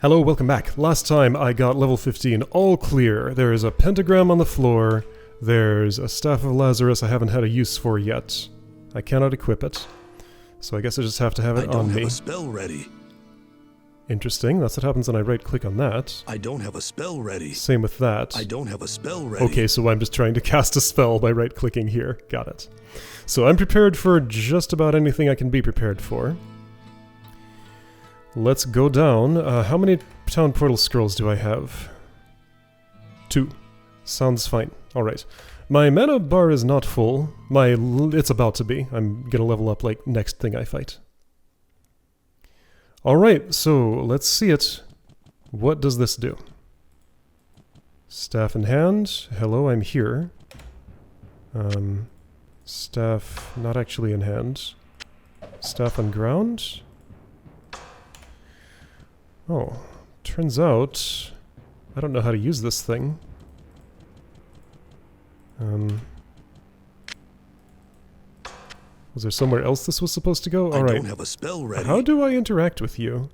Hello, welcome back. Last time I got level 15 all clear. There is a pentagram on the floor. There's a Staff of Lazarus I haven't had a use for yet. I cannot equip it. So I guess I just have to have it on me. I don't have a spell ready. Interesting. That's what happens when I right-click on that. I don't have a spell ready. Same with that. I don't have a spell ready. Okay, so I'm just trying to cast a spell by right-clicking here. Got it. So I'm prepared for just about anything I can be prepared for. Let's go down. How many town portal scrolls do I have? 2. Sounds fine. Alright. My mana bar is not full. It's about to be. I'm gonna level up like next thing I fight. Alright, so let's see it. What does this do? Staff in hand. Hello, I'm here. Staff not actually in hand. Staff on ground. Oh, turns out I don't know how to use this thing. Was there somewhere else this was supposed to go? All right. I don't have a spell ready. How do I interact with you?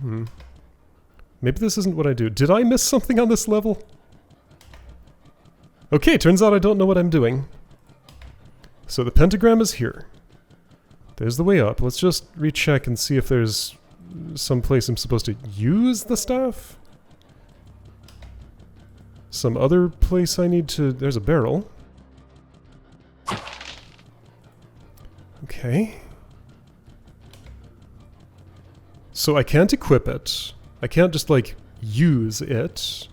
Maybe this isn't what I do. Did I miss something on this level? Okay, turns out I don't know what I'm doing. So the pentagram is here. There's the way up. Let's just recheck and see if there's some place I'm supposed to use the staff. Some other place I need to... There's a barrel. Okay. So I can't equip it. I can't just, like, use it.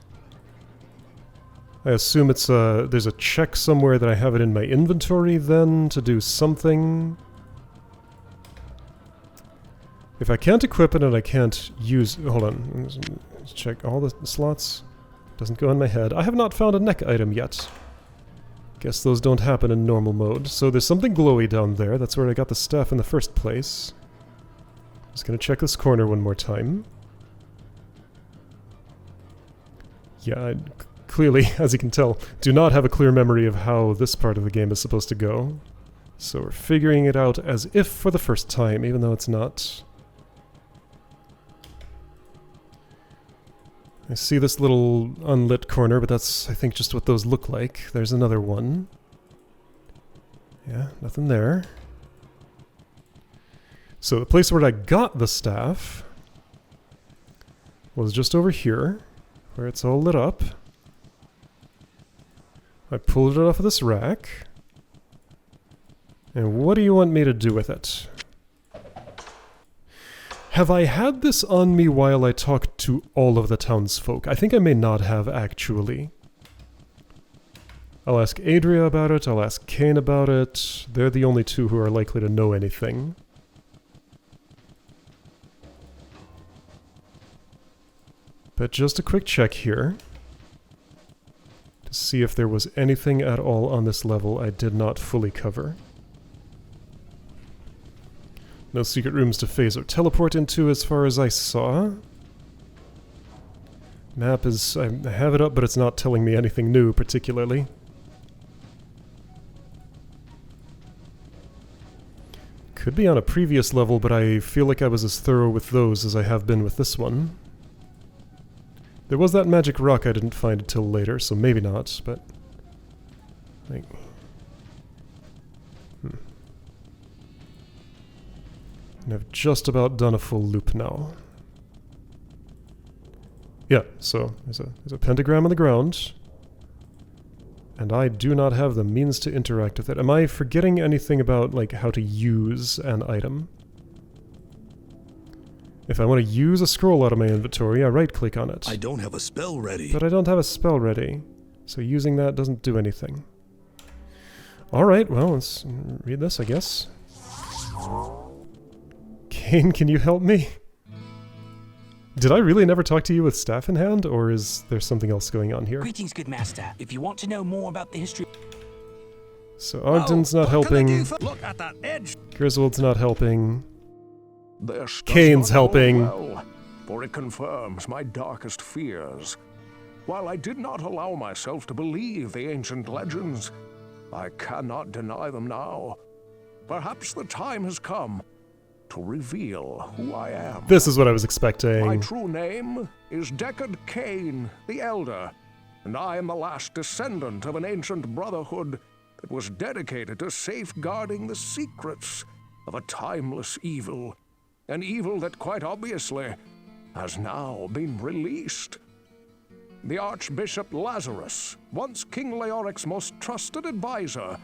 I assume it's there's a check somewhere that I have it in my inventory then to do something. If I can't equip it and I can't use... Hold on. Let's check all the slots. Doesn't go in my head. I have not found a neck item yet. Guess those don't happen in normal mode. So there's something glowy down there. That's where I got the staff in the first place. Just gonna check this corner one more time. Yeah, I clearly, as you can tell, do not have a clear memory of how this part of the game is supposed to go. So we're figuring it out as if for the first time, even though it's not. I see this little unlit corner, but that's, I think, just what those look like. There's another one. Yeah, nothing there. So the place where I got the staff was just over here, where it's all lit up. I pulled it off of this rack. And what do you want me to do with it? Have I had this on me while I talked to all of the townsfolk? I think I may not have, actually. I'll ask Adria about it, I'll ask Cain about it. They're the only two who are likely to know anything. But just a quick check here. To see if there was anything at all on this level I did not fully cover. No secret rooms to phase or teleport into as far as I saw. Map is... I have it up, but it's not telling me anything new, particularly. Could be on a previous level, but I feel like I was as thorough with those as I have been with this one. There was that magic rock I didn't find until later, so maybe not, but... Like... And I've just about done a full loop now. Yeah, so there's a pentagram on the ground. And I do not have the means to interact with it. Am I forgetting anything about, like, how to use an item? If I want to use a scroll out of my inventory, I right-click on it. I don't have a spell ready. But I don't have a spell ready. So using that doesn't do anything. Alright, well, let's read this, I guess. Cain, can you help me? Did I really never talk to you with staff in hand, or is there something else going on here? Greetings, good master. If you want to know more about the history... So Ogden's not helping. Look at that edge. Griswold's not helping. This Cain's does not bode helping. well, for it confirms my darkest fears. While I did not allow myself to believe the ancient legends, I cannot deny them now. Perhaps the time has come to reveal who I am. This is what I was My expecting. true name is Cain the Elder, and I am the last descendant of an ancient brotherhood that was dedicated to safeguarding the secrets of a timeless evil, an evil that quite obviously has now been released. The Archbishop Lazarus, once King Leoric's most trusted advisor,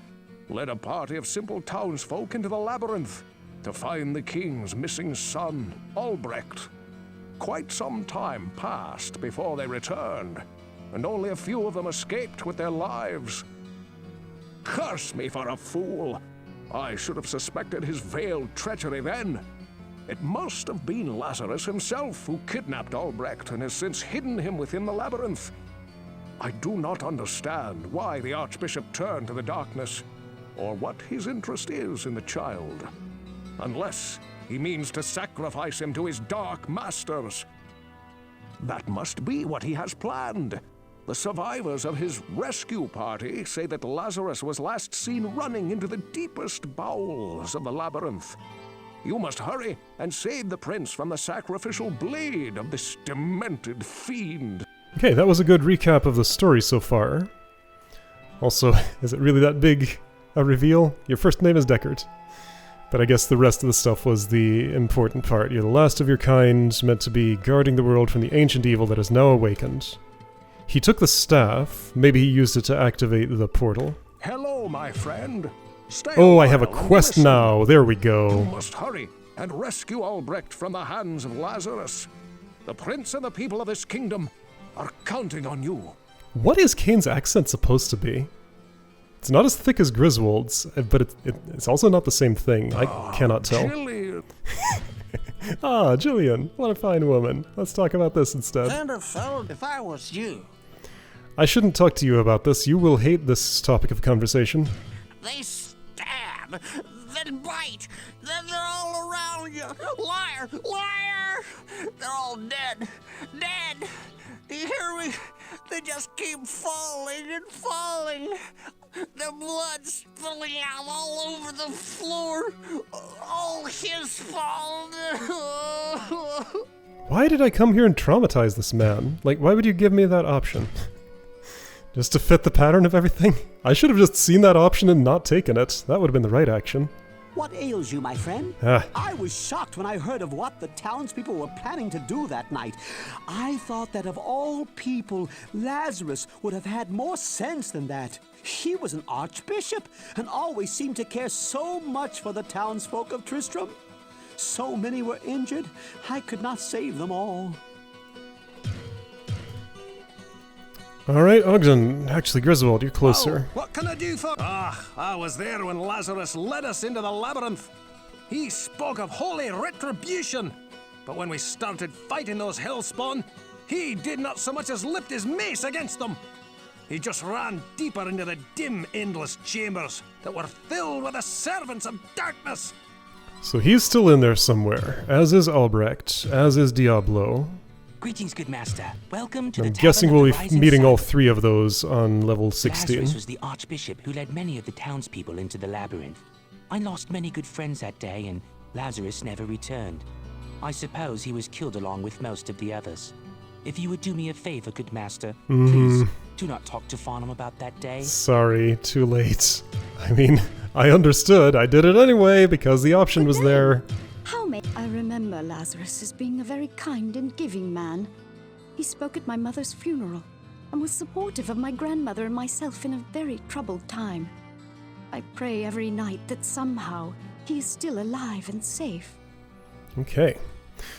led a party of simple townsfolk into the labyrinth to find the king's missing son, Albrecht. Quite some time passed before they returned, and only a few of them escaped with their lives. Curse me for a fool! I should have suspected his veiled treachery then. It must have been Lazarus himself who kidnapped Albrecht and has since hidden him within the labyrinth. I do not understand why the Archbishop turned to the darkness, or what his interest is in the child. Unless he means to sacrifice him to his dark masters. That must be what he has planned. The survivors of his rescue party say that Lazarus was last seen running into the deepest bowels of the labyrinth. You must hurry and save the prince from the sacrificial blade of this demented fiend. Okay, that was a good recap of the story so far. Also, is it really that big a reveal? Your first name is Deckard. But I guess the rest of the stuff was the important part. You're the last of your kind, meant to be guarding the world from the ancient evil that has now awakened. He took the staff. Maybe he used it to activate the portal. Hello, my friend. Stay Oh, I have a while and quest listen. now. There we You go. must hurry and rescue Albrecht from the hands of Lazarus. The prince and the people of this kingdom are counting on you. What is Cain's accent supposed to be? It's not as thick as Griswold's, but it's also not the same thing. I cannot tell. Jillian. Ah, Jillian. What a fine woman. Let's talk about this instead. Thunderfell, if I was you. I shouldn't talk to you about this. You will hate this topic of conversation. They stab, then bite, then they're all around you. Liar, liar! They're all dead, dead. Do you hear me? They just keep falling and falling. Their blood's spilling out all over the floor. All his fault. Why did I come here and traumatize this man? Like, why would you give me that option? Just to fit the pattern of everything? I should have just seen that option and not taken it. That would have been the right action. What ails you, my friend? Ah. I was shocked when I heard of what the townspeople were planning to do that night. I thought that of all people, Lazarus would have had more sense than that. He was an archbishop and always seemed to care so much for the townsfolk of Tristram. So many were injured, I could not save them all. Alright, Ogden. Actually, Griswold, you're closer. What can I do for... I was there when Lazarus led us into the labyrinth. He spoke of holy retribution. But when we started fighting those hellspawn, he did not so much as lift his mace against them. He just ran deeper into the dim, endless chambers that were filled with the servants of darkness. So he's still in there somewhere, as is Albrecht, as is Diablo. Greetings, good master. Welcome to I'm the guessing Tavern we'll of the be Rising meeting Sun. all three of those on level 16. Lazarus was the archbishop who led many of the townspeople into the labyrinth. I lost many good friends that day, and Lazarus never returned. I suppose he was killed along with most of the others. If you would do me a favor, good master, please do not talk to Farnham about that day. Sorry, too late. I mean, I understood. I did it anyway because the option was there. How may I remember Lazarus as being a very kind and giving man? He spoke at my mother's funeral and was supportive of my grandmother and myself in a very troubled time. I pray every night that somehow he is still alive and safe. Okay.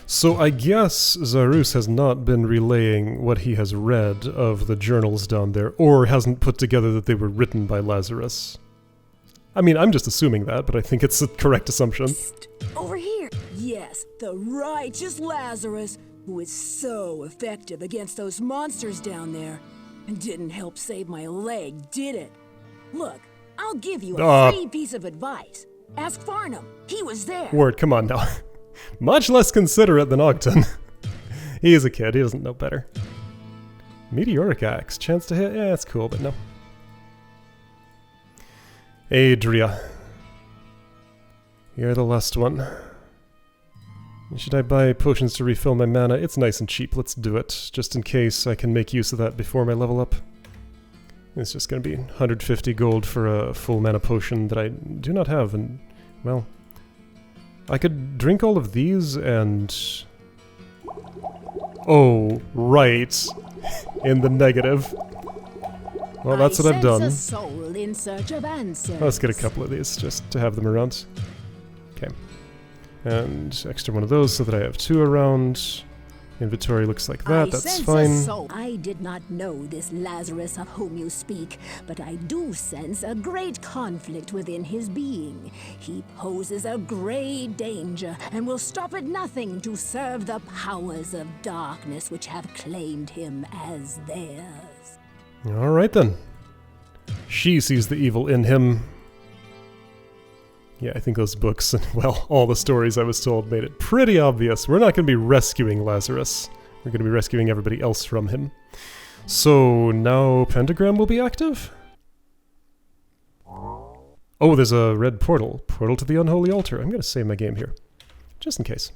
So I guess Zarus has not been relaying what he has read of the journals down there, or hasn't put together that they were written by Lazarus. I mean, I'm just assuming that, but I think it's a correct assumption. Over here. Yes, the righteous Lazarus, who is so effective against those monsters down there. And didn't help save my leg, did it? Look, I'll give you a free piece of advice. Ask Farnham. He was there. Word, come on now. Much less considerate than Ogden. He is a kid, he doesn't know better. Meteoric Axe, chance to hit? Yeah, it's cool, but no. Adria. You're the last one. Should I buy potions to refill my mana? It's nice and cheap. Let's do it, just in case I can make use of that before my level up. It's just going to be 150 gold for a full mana potion that I do not have, and, well, I could drink all of these and... Oh, right. In the negative. Well, that's what I've done. A soul in search of answers. Let's get a couple of these just to have them around. Okay. And extra one of those so that I have 2 around. Inventory looks like that, that's fine. I did not know this Lazarus of whom you speak, but I do sense a great conflict within his being. He poses a great danger and will stop at nothing to serve the powers of darkness which have claimed him as theirs. Alright then. She sees the evil in him. Yeah, I think those books and, well, all the stories I was told made it pretty obvious. We're not going to be rescuing Lazarus. We're going to be rescuing everybody else from him. So now Pentagram will be active? Oh, there's a red portal. Portal to the Unholy Altar. I'm going to save my game here, just in case.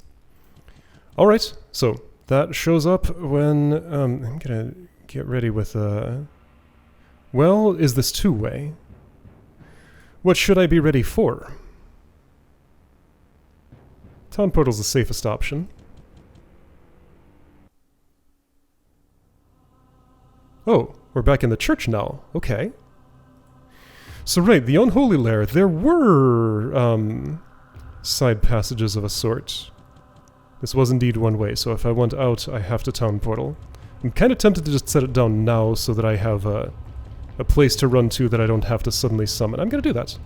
Alright, so that shows up when... I'm going to get ready with... Well, is this two-way? What should I be ready for? Town Portal's the safest option. Oh, we're back in the church now. Okay. So right, the Unholy Lair, there were side passages of a sort. This was indeed one way, so if I want out, I have to Town Portal. I'm kind of tempted to just set it down now so that I have a place to run to that I don't have to suddenly summon. I'm going to do that.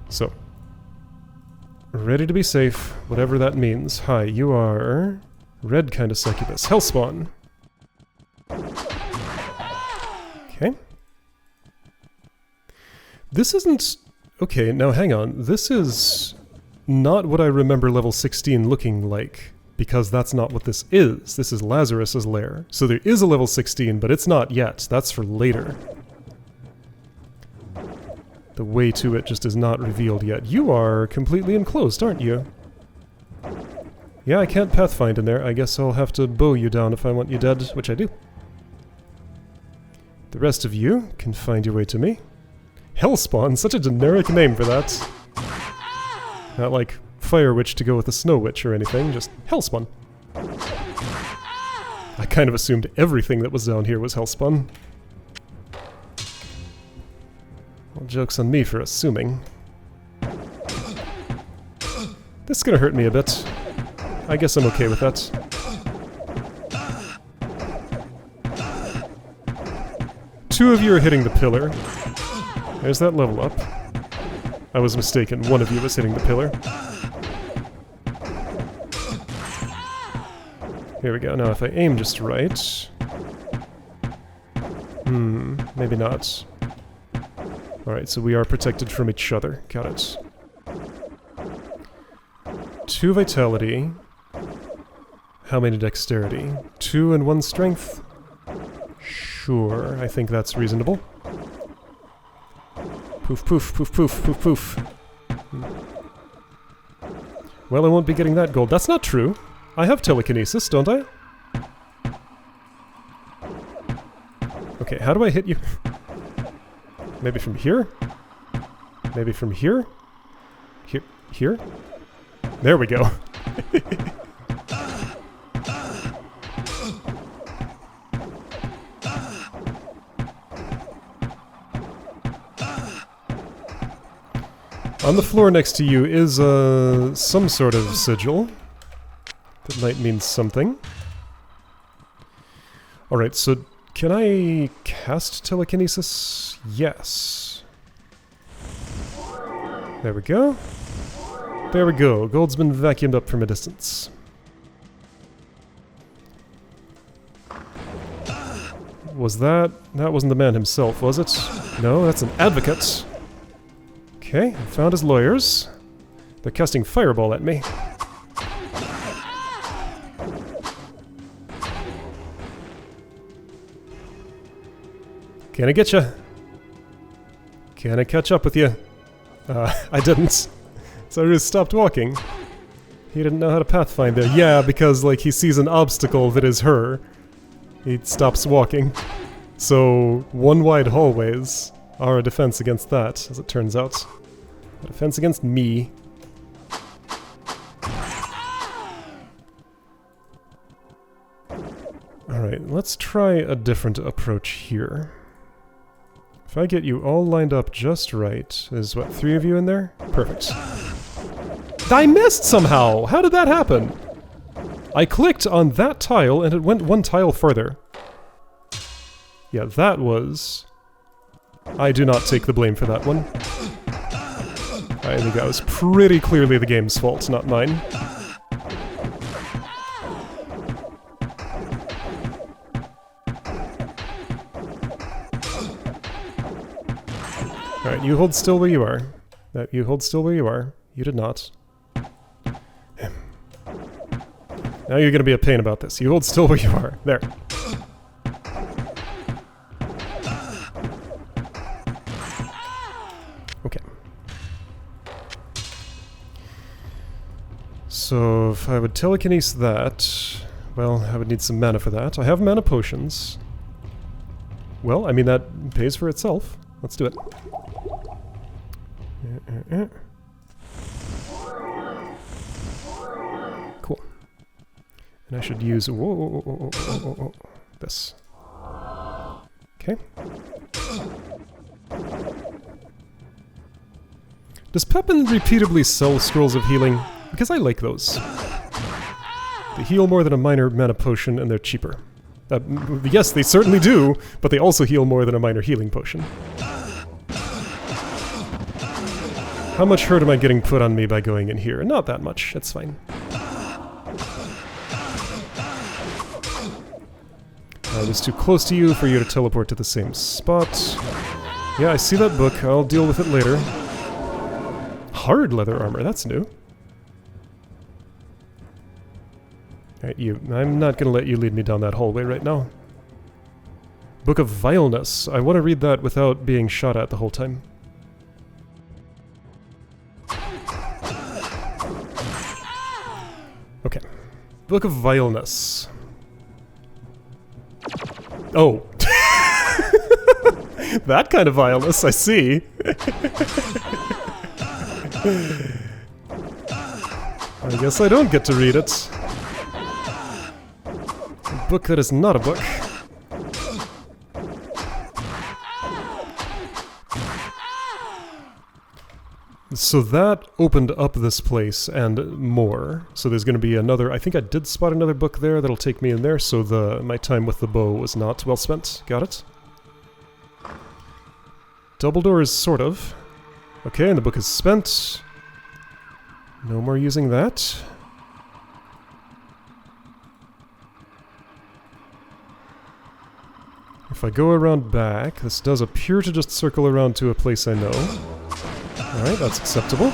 So. Ready to be safe, whatever that means. Hi, you are... red kind of succubus. Hellspawn. Okay. This isn't... Okay, now hang on. This is not what I remember level 16 looking like, because that's not what this is. This is Lazarus's lair. So there is a level 16, but it's not yet. That's for later. The way to it just is not revealed yet. You are completely enclosed, aren't you? Yeah, I can't pathfind in there. I guess I'll have to bow you down if I want you dead, which I do. The rest of you can find your way to me. Hellspawn, such a generic name for that. Not like Fire Witch to go with a Snow Witch or anything, just Hellspawn. I kind of assumed everything that was down here was Hellspawn. Well, joke's on me for assuming. This is gonna hurt me a bit. I guess I'm okay with that. Two of you are hitting the pillar. There's that level up. I was mistaken, one of you was hitting the pillar. Here we go, now if I aim just right... maybe not. Alright, so we are protected from each other. Got it. 2 vitality. How many dexterity? 2 and 1 strength? Sure, I think that's reasonable. Poof, poof, poof, poof, poof, poof. Well, I won't be getting that gold. That's not true. I have telekinesis, don't I? Okay, how do I hit you? Maybe from here? Maybe from here? Here? There we go. On the floor next to you is some sort of sigil. That might mean something. Alright, so can I cast telekinesis? Yes. There we go. There we go. Gold's been vacuumed up from a distance. Was that... That wasn't the man himself, was it? No, that's an advocate. Okay, I found his lawyers. They're casting fireball at me. Can I get you? Can I catch up with you? I didn't. Cyrus stopped walking. He didn't know how to pathfind there. Yeah, because like he sees an obstacle that is her. He stops walking. So one wide hallways are a defense against that, as it turns out. A defense against me. Alright, let's try a different approach here. If I get you all lined up just right, there's what, 3 of you in there? Perfect. I missed somehow! How did that happen? I clicked on that tile and it went 1 tile further. Yeah, that was... I do not take the blame for that one. I think that was pretty clearly the game's fault, not mine. Alright, you hold still where you are. You hold still where you are. You did not. Now you're gonna be a pain about this. You hold still where you are. There. Okay. So, if I would telekinesis that... Well, I would need some mana for that. I have mana potions. Well, I mean, that pays for itself. Let's do it. Cool. And I should use... Whoa, this. Okay. Does Pepin repeatedly sell scrolls of healing? Because I like those. They heal more than a minor mana potion and they're cheaper. Yes, they certainly do, but they also heal more than a minor healing potion. How much hurt am I getting put on me by going in here? Not that much, it's fine. I was too close to you for you to teleport to the same spot. Yeah, I see that book, I'll deal with it later. Hard leather armor, that's new. Alright, you. I'm not gonna let you lead me down that hallway right now. Book of Vileness. I want to read that without being shot at the whole time. Okay. Book of Vileness. Oh. That kind of vileness, I see. I guess I don't get to read it. A book that is not a book. So that opened up this place and more. So there's going to be another... I think I did spot another book there that'll take me in there, so my time with the bow was not well spent. Got it? Double doors, sort of. Okay, and the book is spent. No more using that. If I go around back, this does appear to just circle around to a place I know. Alright, that's acceptable.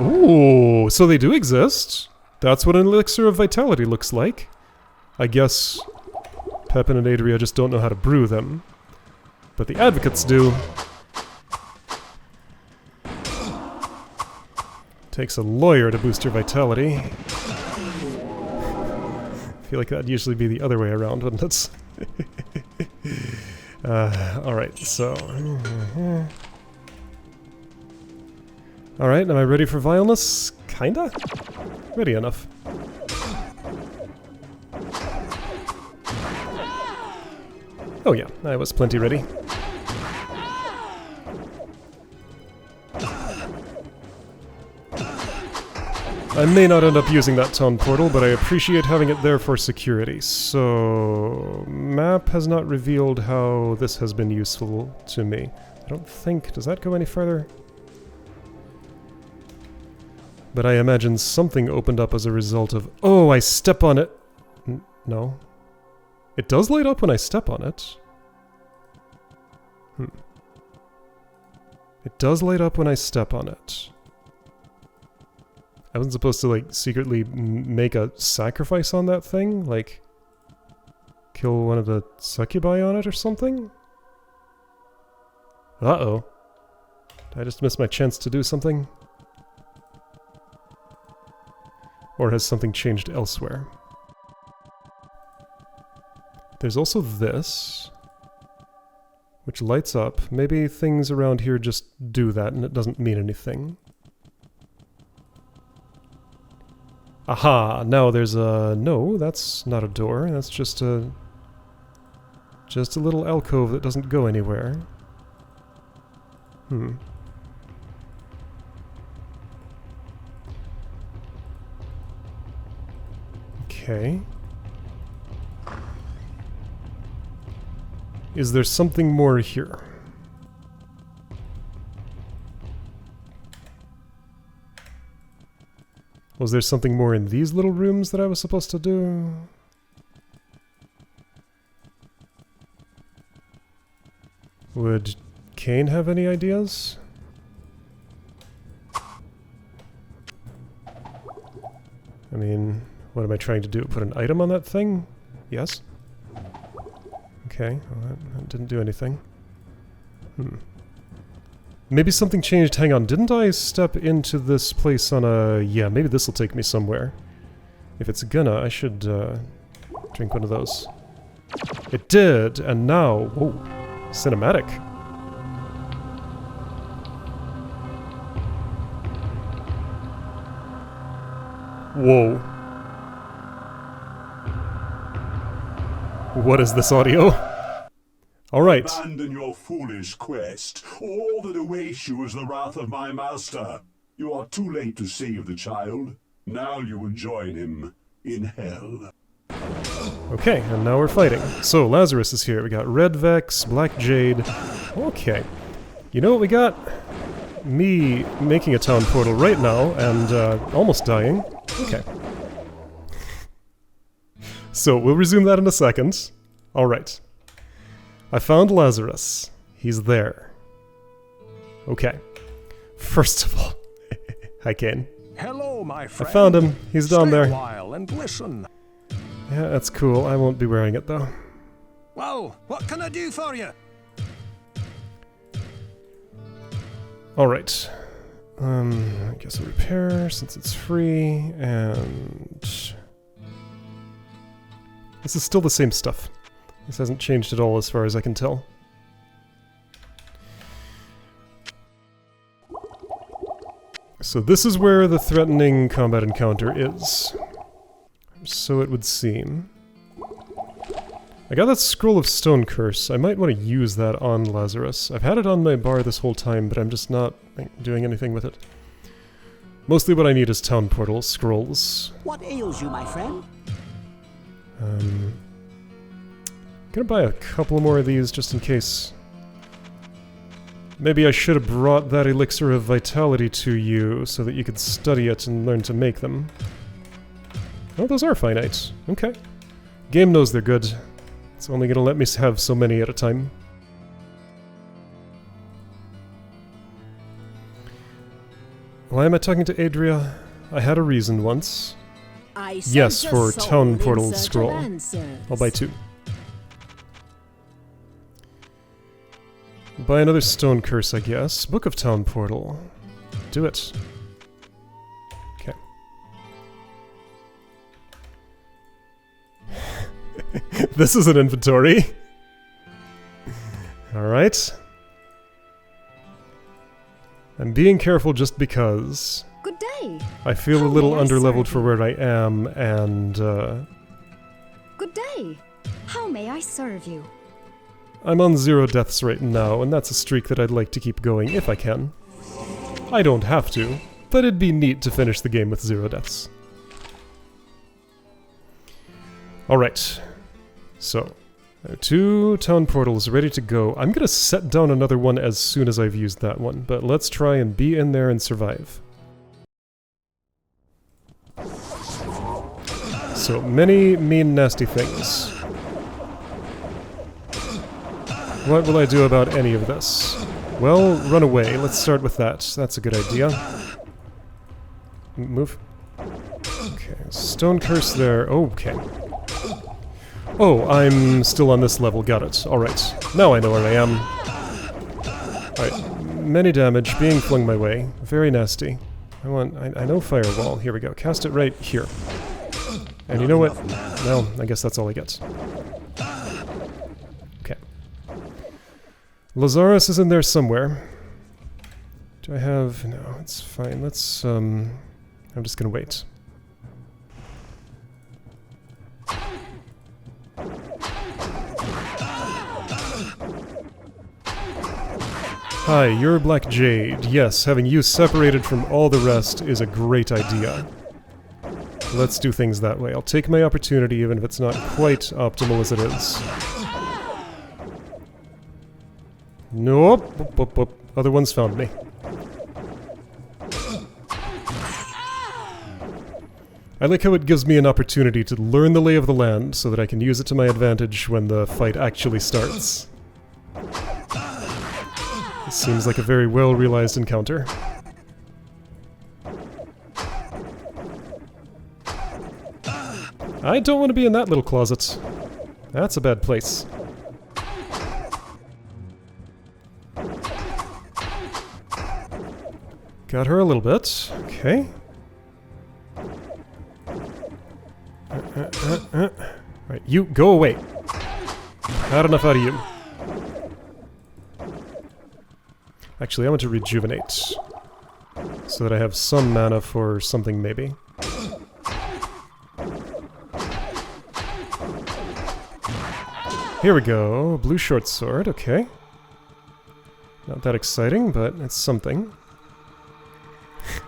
Ooh, so they do exist. That's what an elixir of vitality looks like. I guess Pepin and Adria just don't know how to brew them. But the advocates do. Takes a lawyer to boost your vitality. I feel like that'd usually be the other way around, wouldn't it? Alright, so... Alright, am I ready for vileness? Kinda? Ready enough. Oh yeah, I was plenty ready. I may not end up using that town portal, but I appreciate having it there for security. So... Map has not revealed how this has been useful to me. I don't think... Does that go any further? But I imagine something opened up as a result of... Oh, I step on it! No. It does light up when I step on it. It does light up when I step on it. I wasn't supposed to, like, secretly make a sacrifice on that thing? Like, kill one of the succubi on it or something? Uh-oh. Did I just miss my chance to do something? Or has something changed elsewhere? There's also this, which lights up. Maybe things around here just do that and it doesn't mean anything. Aha! Now there's a... No, that's not a door. That's just a little alcove that doesn't go anywhere. Hmm. Okay. Is there something more here? Was there something more in these little rooms that I was supposed to do? Would Cain have any ideas? I mean, what am I trying to do? Put an item on that thing? Yes? Okay, well, that didn't do anything. Maybe something changed. Hang on, didn't I step into this place on a... Yeah, maybe this will take me somewhere. If it's gonna, I should drink one of those. It did, and now... Whoa, cinematic. Whoa. What is this audio? Alright. Abandon your foolish quest. All that awaits you is the wrath of my master. You are too late to save the child. Now you will join him in hell. Okay, and now we're fighting. So, Lazarus is here. We got Red Vex, Black Jade. Okay. You know what we got? Me making a town portal right now and almost dying. Okay. So, we'll resume that in a second. Alright. I found Lazarus. He's there. Okay. First of all... Hi, Cain. Hello, my friend. I found him. He's down there. Stay a while and listen. Yeah, that's cool. I won't be wearing it, though. Well, what can I do for you? Alright. I guess I'll repair since it's free, and... This is still the same stuff. This hasn't changed at all as far as I can tell. So this is where the threatening combat encounter is. So it would seem. I got that Scroll of Stone Curse. I might want to use that on Lazarus. I've had it on my bar this whole time, but I'm just not doing anything with it. Mostly what I need is town portal scrolls. What ails you, my friend? Gonna buy a couple more of these just in case. Maybe I should have brought that Elixir of Vitality to you so that you could study it and learn to make them. Oh, those are finite. Okay. Game knows they're good. It's only gonna let me have so many at a time. Why am I talking to Adria? I had a reason once. Yes, for town portal scroll. I'll buy 2. Buy another stone curse, I guess. Book of Town Portal. Do it. Okay. This is an inventory. Alright. I'm being careful just because... Good day. I feel a little underleveled for where I am, and... Good day. How may I serve you? I'm on 0 deaths right now, and that's a streak that I'd like to keep going if I can. I don't have to, but it'd be neat to finish the game with 0 deaths. Alright. So, 2 town portals ready to go. I'm gonna set down another one as soon as I've used that one, but let's try and be in there and survive. So, many mean, nasty things. What will I do about any of this? Well, run away. Let's start with that. That's a good idea. Move. Stone curse there. Okay. Oh, I'm still on this level. Got it. Alright. Now I know where I am. Alright. Many damage being flung my way. Very nasty. I know Firewall. Here we go. Cast it right here. And you know what? Well, I guess that's all I get. Okay. Lazarus is in there somewhere. Do I have... No, it's fine. Let's, I'm just gonna wait. Hi, you're Black Jade. Yes, having you separated from all the rest is a great idea. Let's do things that way. I'll take my opportunity even if it's not quite optimal as it is. Nope. Boop, boop, boop. Other ones found me. I like how it gives me an opportunity to learn the lay of the land so that I can use it to my advantage when the fight actually starts. This seems like a very well-realized encounter. I don't want to be in that little closet. That's a bad place. Got her a little bit. Okay. Right, you, go away. Not enough out of you. Actually, I want to rejuvenate. So that I have some mana for something, maybe. Here we go. Blue short sword, okay. Not that exciting, but it's something.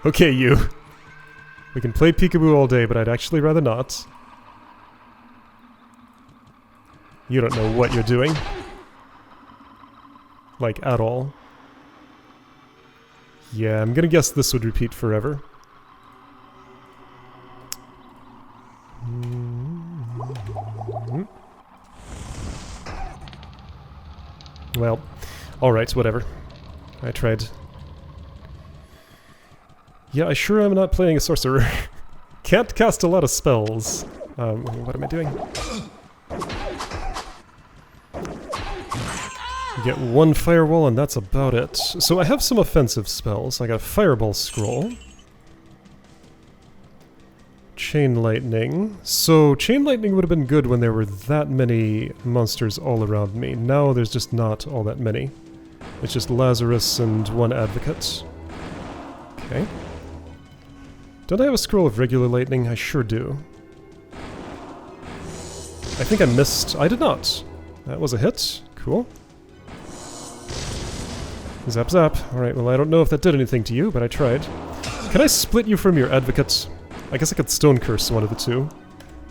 Okay, you. We can play peekaboo all day, but I'd actually rather not. You don't know what you're doing. Like, at all. Yeah, I'm gonna guess this would repeat forever. Well, alright, whatever. I tried. Yeah, I sure am not playing a sorcerer. Can't cast a lot of spells. What am I doing? You get one firewall and that's about it. So I have some offensive spells. I got a fireball scroll. Chain lightning. So chain lightning would have been good when there were that many monsters all around me. Now there's just not all that many. It's just Lazarus and one advocate. Okay. Don't I have a scroll of regular lightning? I sure do. I think I missed... I did not. That was a hit. Cool. Zap zap. Alright, well I don't know if that did anything to you, but I tried. Can I split you from your advocate? I guess I could stone curse one of the two.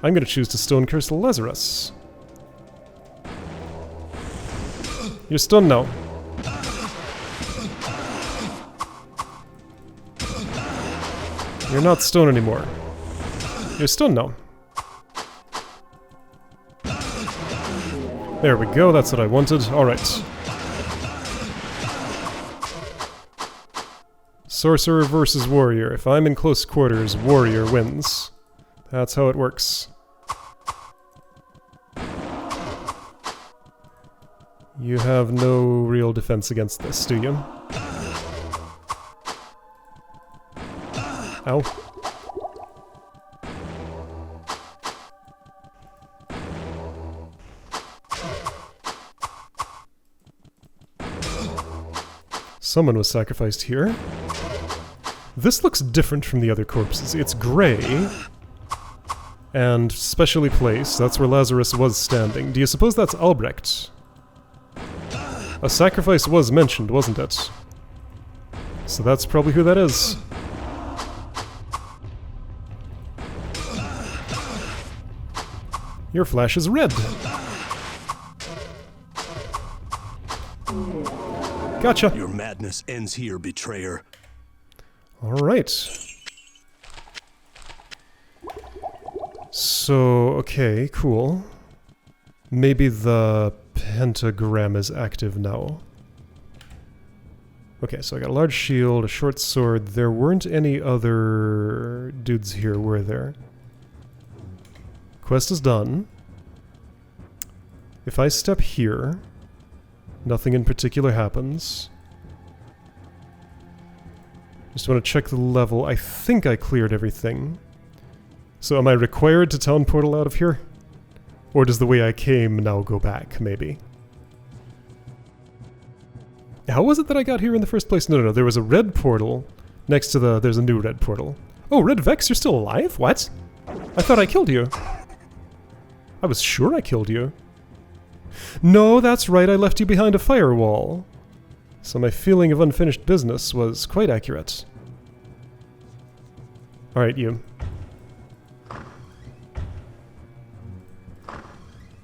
I'm gonna choose to stone curse Lazarus. You're stunned now. You're not stone anymore. You're stunned now. There we go, that's what I wanted. Alright. Sorcerer versus warrior. If I'm in close quarters, warrior wins. That's how it works. You have no real defense against this, do you? Ow. Someone was sacrificed here. This looks different from the other corpses. It's grey and specially placed. That's where Lazarus was standing. Do you suppose that's Albrecht? A sacrifice was mentioned, wasn't it? So that's probably who that is. Your flash is red. Gotcha. Your madness ends here, betrayer. Alright. So, okay, cool. Maybe the pentagram is active now. Okay, so I got a large shield, a short sword. There weren't any other dudes here, were there? Quest is done. If I step here, nothing in particular happens. Just want to check the level. I think I cleared everything. So am I required to town portal out of here? Or does the way I came now go back, maybe? How was it that I got here in the first place? No, there was a red portal next to the... There's a new red portal. Oh, Red Vex, you're still alive? What? I thought I killed you. I was sure I killed you. No, that's right, I left you behind a firewall. So my feeling of unfinished business was quite accurate. Alright, you.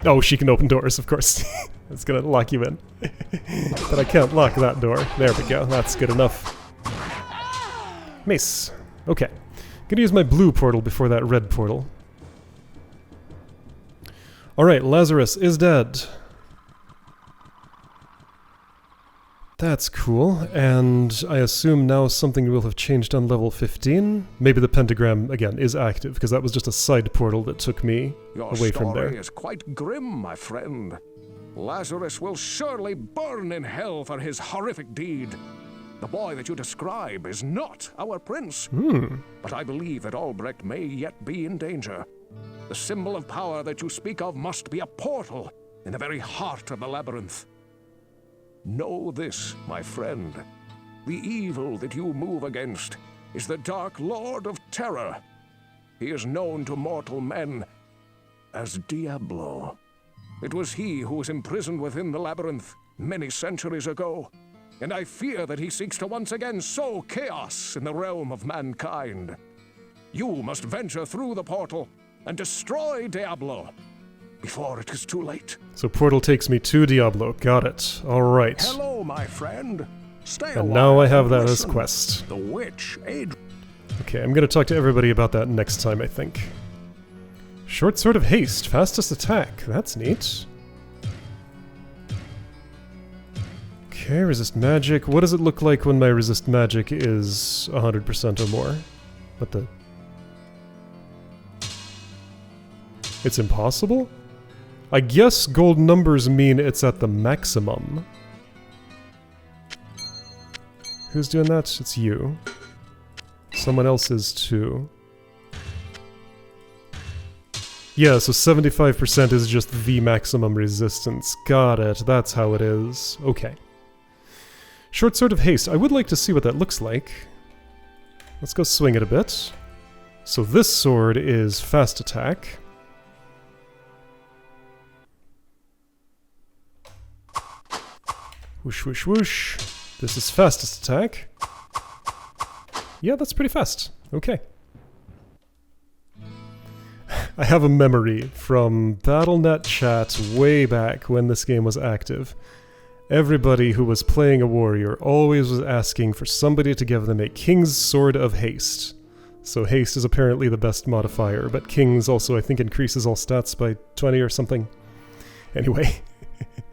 Oh, she can open doors, of course. It's gonna lock you in. But I can't lock that door. There we go, that's good enough. Mace. Okay. Gonna use my blue portal before that red portal. Alright, Lazarus is dead. That's cool, and I assume now something will have changed on level 15. Maybe the pentagram, again, is active, because that was just a side portal that took me away from there. Your story is quite grim, my friend. Lazarus will surely burn in hell for his horrific deed. The boy that you describe is not our prince. But I believe that Albrecht may yet be in danger. The symbol of power that you speak of must be a portal in the very heart of the labyrinth. Know this, my friend. The evil that you move against is the Dark Lord of Terror. He is known to mortal men as Diablo. It was he who was imprisoned within the labyrinth many centuries ago, and I fear that he seeks to once again sow chaos in the realm of mankind. You must venture through the portal and destroy Diablo before it is too late. So portal takes me to Diablo. Got it. Alright. Hello, my friend. Stay a And while now I have and that as listen. quest. The witch Okay, I'm gonna talk to everybody about that next time, I think. Short Sword of Haste. Fastest attack. That's neat. Okay, resist magic. What does it look like when my resist magic is 100% or more? What the... It's impossible? I guess gold numbers mean it's at the maximum. Who's doing that? It's you. Someone else is too. Yeah, so 75% is just the maximum resistance. Got it, that's how it is. Okay. Short Sword of Haste. I would like to see what that looks like. Let's go swing it a bit. So this sword is fast attack. Whoosh, whoosh, whoosh. This is fastest attack. Yeah, that's pretty fast. Okay. I have a memory from Battle.net chat way back when this game was active. Everybody who was playing a warrior always was asking for somebody to give them a King's Sword of Haste. So haste is apparently the best modifier, but King's also I think increases all stats by 20 or something. Anyway.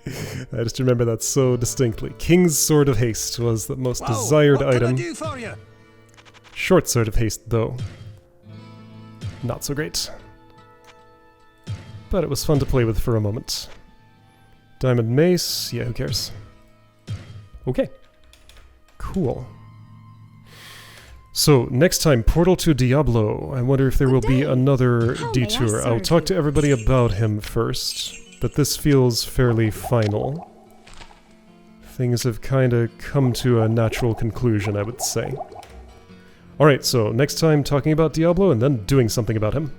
I just remember that so distinctly. King's Sword of Haste was the most desired item. What can I do for you? Short Sword of Haste, though. Not so great. But it was fun to play with for a moment. Diamond Mace, yeah, who cares? Okay. Cool. So, next time, Portal to Diablo. I wonder if there will be another detour. I'll talk to everybody about him first. But this feels fairly final. Things have kinda come to a natural conclusion, I would say. Alright, so next time talking about Diablo and then doing something about him.